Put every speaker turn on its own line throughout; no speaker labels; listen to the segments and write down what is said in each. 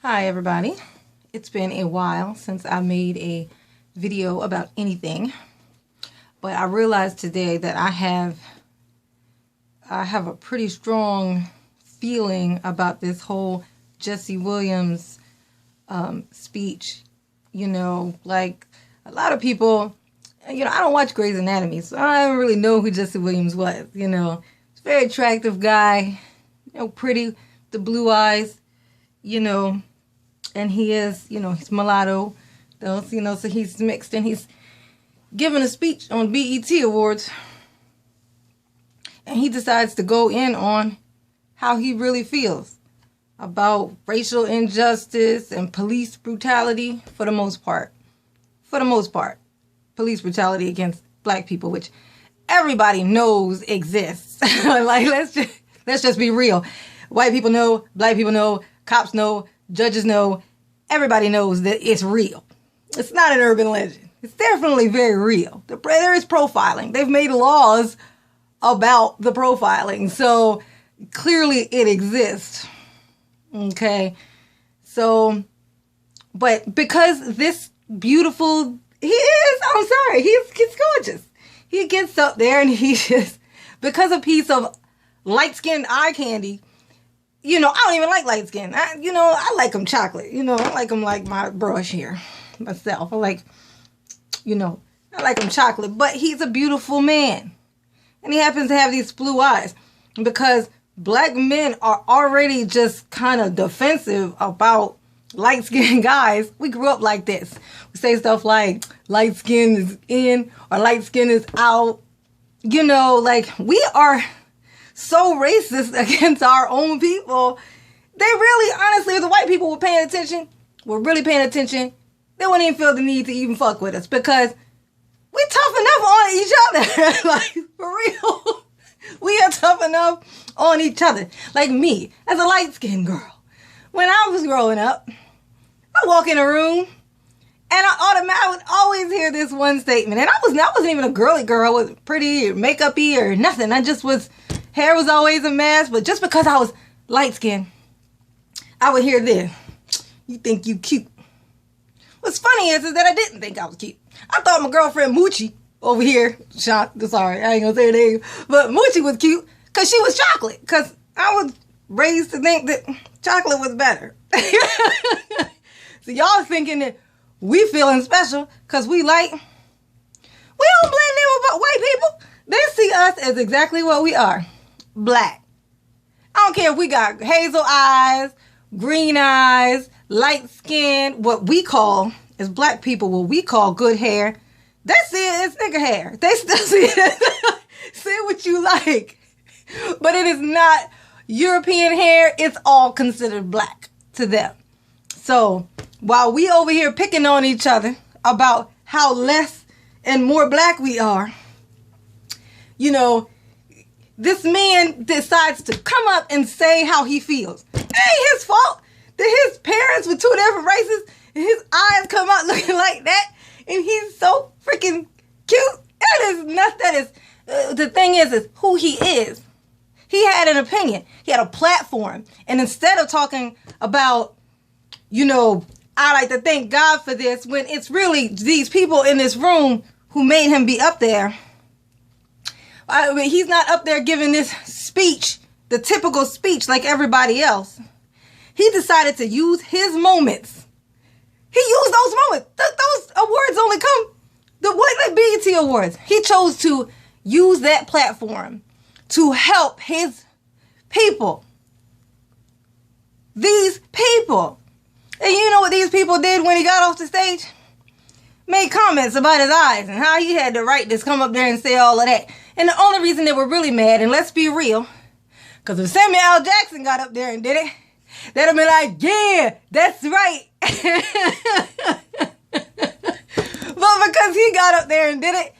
Hi everybody. It's been a while since I made a video about anything, but I realized today that I have a pretty strong feeling about this whole Jesse Williams speech. Like a lot of people, I don't watch Grey's Anatomy, so I don't really know who Jesse Williams was. He's a very attractive guy, pretty, the blue eyes, and he is, he's mulatto, though, so he's mixed, and he's giving a speech on BET Awards, and he decides to go in on how he really feels about racial injustice and police brutality for the most part. Police brutality against black people, which everybody knows exists. Like, let's just be real. White people know, black people know, cops know, judges know, everybody knows that it's real. It's not an urban legend. It's definitely very real. There is profiling. They've made laws about the profiling. So clearly it exists. Okay. So, but because this beautiful, he's gorgeous. He gets up there and he just, because a piece of light-skinned eye candy, I don't even like light skin. I like them chocolate. I like them like my brush here myself. I like them chocolate. But he's a beautiful man. And he happens to have these blue eyes. Because black men are already just kind of defensive about light-skinned guys. We grew up like this. We say stuff like light skin is in or light skin is out. Like we are so racist against our own people. They really, honestly, if the white people were really paying attention, they wouldn't even feel the need to even fuck with us because we tough enough on each other. Like, for real. We are tough enough on each other. Like me, as a light-skinned girl. When I was growing up, I walk in a room and I would always hear this one statement. And I wasn't even a girly girl. I wasn't pretty or makeup-y or nothing. I just was, hair was always a mess. But just because I was light-skinned, I would hear this. You think you cute. What's funny is that I didn't think I was cute. I thought my girlfriend Moochie over here, sorry, I ain't gonna say her name, but Moochie was cute because she was chocolate. Because I was raised to think that chocolate was better. So y'all thinking that we feeling special because we don't blend in with white people. They see us as exactly what we are. Black. I don't care if we got hazel eyes, green eyes, light skin, what we call, as black people, what we call good hair. They see it as nigga hair. They still see it. Say what you like. But it is not European hair. It's all considered black to them. So while we over here picking on each other about how less and more black we are, this man decides to come up and say how he feels. It ain't his fault that his parents were two different races and his eyes come out looking like that and he's so freaking cute. The thing is who he is. He had an opinion. He had a platform. And instead of talking about, I like to thank God for this, when it's really these people in this room who made him be up there. He's not up there giving this speech, the typical speech like everybody else. He decided to use his moments. He used those moments. Those awards only come, the BET Awards. He chose to use that platform to help his people. These people. And you know what these people did when he got off the stage? Made comments about his eyes and how he had the right to come up there and say all of that. And the only reason they were really mad, and let's be real, because if Samuel L. Jackson got up there and did it, they'd have been like, yeah, that's right. But because he got up there and did it,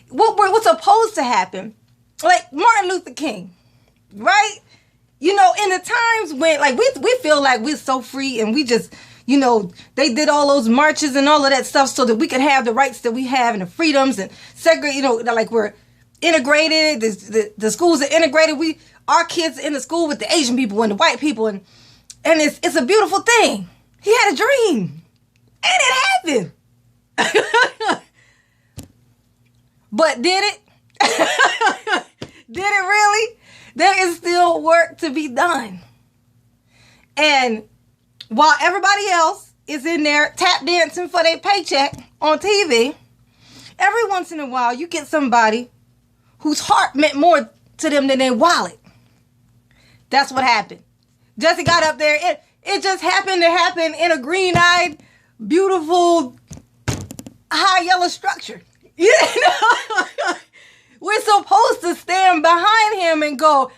what's supposed to happen? Like Martin Luther King, right? In the times when, like, we feel like we're so free and we just, they did all those marches and all of that stuff so that we could have the rights that we have and the freedoms and segregate, like we're integrated. The schools are integrated. Our kids are in the school with the Asian people and the white people and And it's a beautiful thing. He had a dream. And it happened. But did it? Did it really? There is still work to be done. And while everybody else is in there tap dancing for their paycheck on TV, every once in a while you get somebody whose heart meant more to them than their wallet. That's what happened. Jesse got up there. It just happened to happen in a green-eyed, beautiful, high yellow structure. You know? We're supposed to stand behind him and go,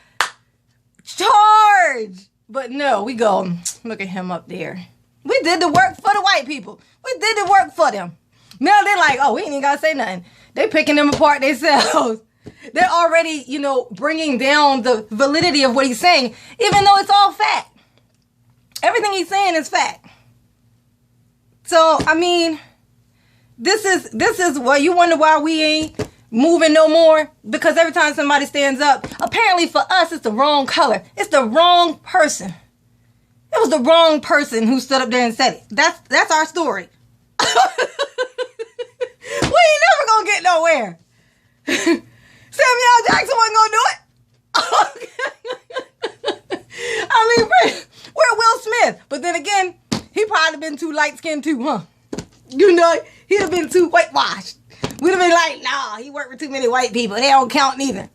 charge. But no, we go, look at him up there. We did the work for the white people. We did the work for them. Now they're like, oh, we ain't even got to say nothing. They picking them apart themselves. They're already, bringing down the validity of what he's saying, even though it's all fact. Everything he's saying is fact. So, I mean, this is why you wonder why we ain't moving no more, because every time somebody stands up, apparently for us, it's the wrong color. It's the wrong person. It was the wrong person who stood up there and said it. That's our story. We ain't never gonna get nowhere. Samuel Jackson wasn't gonna do it. I mean, we're Will Smith. But then again, he probably been too light-skinned too, huh? He'd have been too whitewashed. We'd have been like, nah, he worked with too many white people. They don't count neither.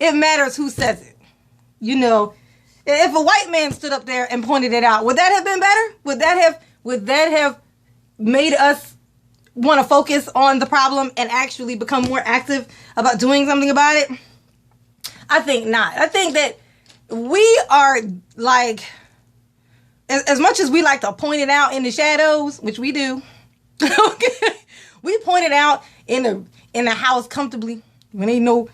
It matters who says it. If a white man stood up there and pointed it out, would that have been better? Would that have made us want to focus on the problem and actually become more active about doing something about it? I think not. I think that we are like, as much as we like to point it out in the shadows, which we do, okay, we point it out in the house comfortably when ain't no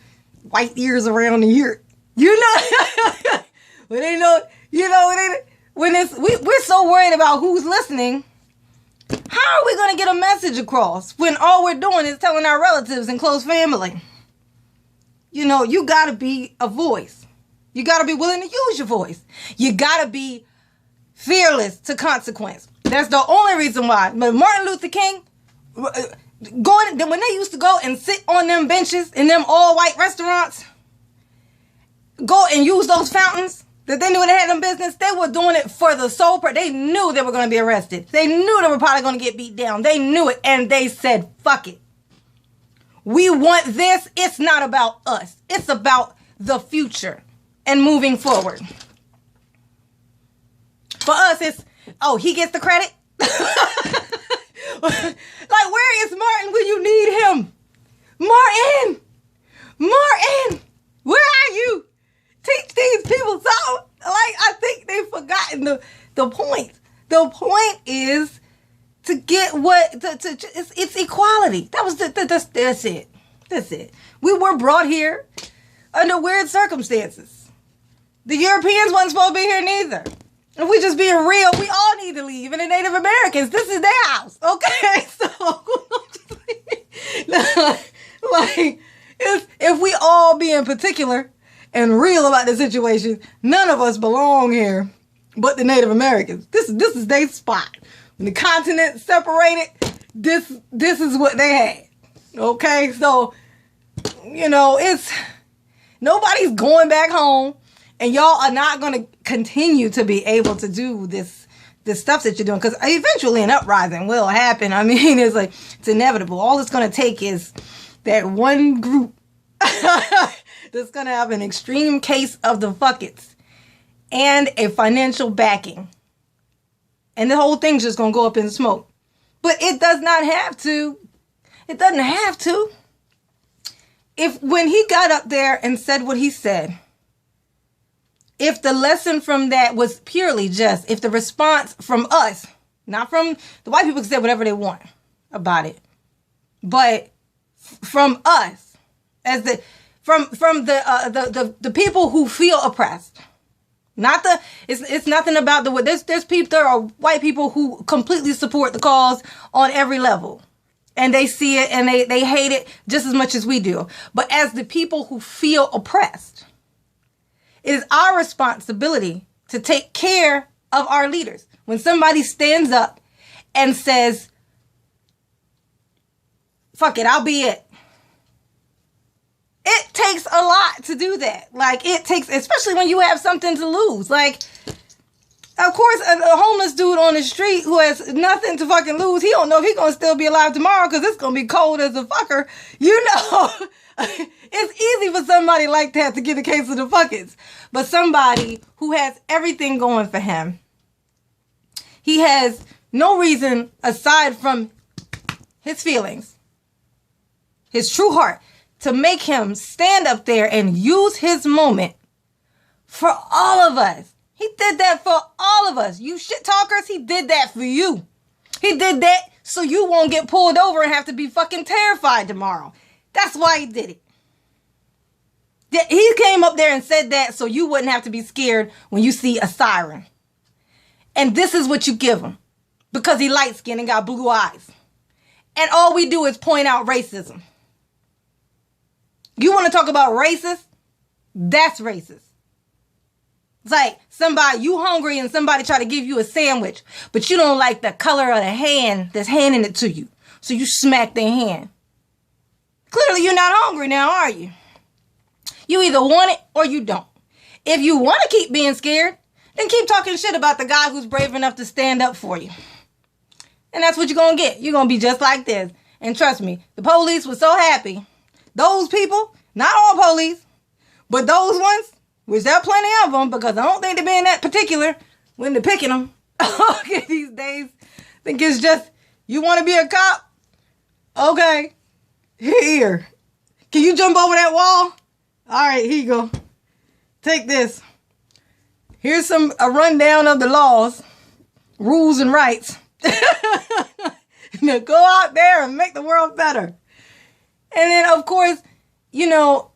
white ears around the ear. When ain't no, we're so worried about who's listening. How are we going to get a message across when all we're doing is telling our relatives and close family? You got to be a voice. You got to be willing to use your voice. You got to be fearless to consequence. That's the only reason why. But Martin Luther King, when they used to go and sit on them benches in them all-white restaurants, go and use those fountains that they knew they had them business, they were doing it for the sole purpose. They knew they were going to be arrested. They knew they were probably going to get beat down. They knew it, and they said, fuck it. We want this. It's not about us. It's about the future and moving forward. For us, it's, he gets the credit. Like, where is Martin when you need him? Martin, where are you? Teach these people something. Like, I think they've forgotten the point. The point is to get it's equality. That was that's it. That's it. We were brought here under weird circumstances. The Europeans wasn't supposed to be here neither. If we just being real, we all need to leave. And the Native Americans, this is their house. Okay? So, like, if we all be in particular and real about the situation, none of us belong here but the Native Americans. This is their spot. When the continent separated, this is what they had. Okay? So, it's nobody's going back home. And y'all are not going to continue to be able to do this stuff that you're doing. Because eventually an uprising will happen. I mean, it's inevitable. All it's going to take is that one group that's going to have an extreme case of the fuckets and a financial backing. And the whole thing's just going to go up in smoke. But it does not have to. It doesn't have to. When he got up there and said what he said, if the lesson from that was purely just, if the response from us, not from the white people, can say whatever they want about it, but from us, as from the people who feel oppressed, it's nothing about there's people, there are white people who completely support the cause on every level. And they see it and they hate it just as much as we do. But as the people who feel oppressed, it is our responsibility to take care of our leaders. When somebody stands up and says, fuck it, I'll be it. It takes a lot to do that. Like, it takes, especially when you have something to lose. Like, of course, a homeless dude on the street who has nothing to fucking lose, he don't know if he's going to still be alive tomorrow because it's going to be cold as a fucker. You know, it's easy for somebody like that to get a case of the fuckets. But somebody who has everything going for him, he has no reason aside from his feelings, his true heart, to make him stand up there and use his moment for all of us. He did that for all of us. You shit talkers, he did that for you. He did that so you won't get pulled over and have to be fucking terrified tomorrow. That's why he did it. He came up there and said that so you wouldn't have to be scared when you see a siren. And this is what you give him. Because he light-skinned and got blue eyes. And all we do is point out racism. You want to talk about racist? That's racist. It's like somebody, you hungry and somebody try to give you a sandwich, but you don't like the color of the hand that's handing it to you. So you smack their hand. Clearly you're not hungry now, are you? You either want it or you don't. If you want to keep being scared, then keep talking shit about the guy who's brave enough to stand up for you. And that's what you're going to get. You're going to be just like this. And trust me, the police were so happy. Those people, not all police, but those ones, which there are plenty of them, because I don't think they're being that particular when they're picking them. These days, I think it's just, you want to be a cop? Okay, here. Can you jump over that wall? All right, here you go. Take this. Here's a rundown of the laws, rules, and rights. Now go out there and make the world better. And then, of course, you know,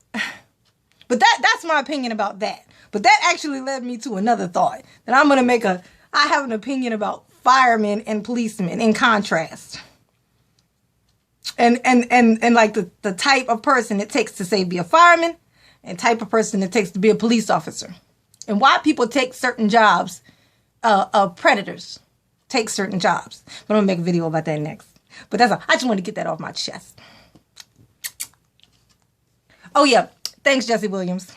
but that's my opinion about that. But that actually led me to another thought that I'm going to make I have an opinion about firemen and policemen in contrast. And like the type of person it takes to, say, be a fireman and type of person it takes to be a police officer. And why people take certain jobs, predators take certain jobs. But I'm going to make a video about that next. But that's all. I just want to get that off my chest. Oh, yeah. Thanks, Jesse Williams.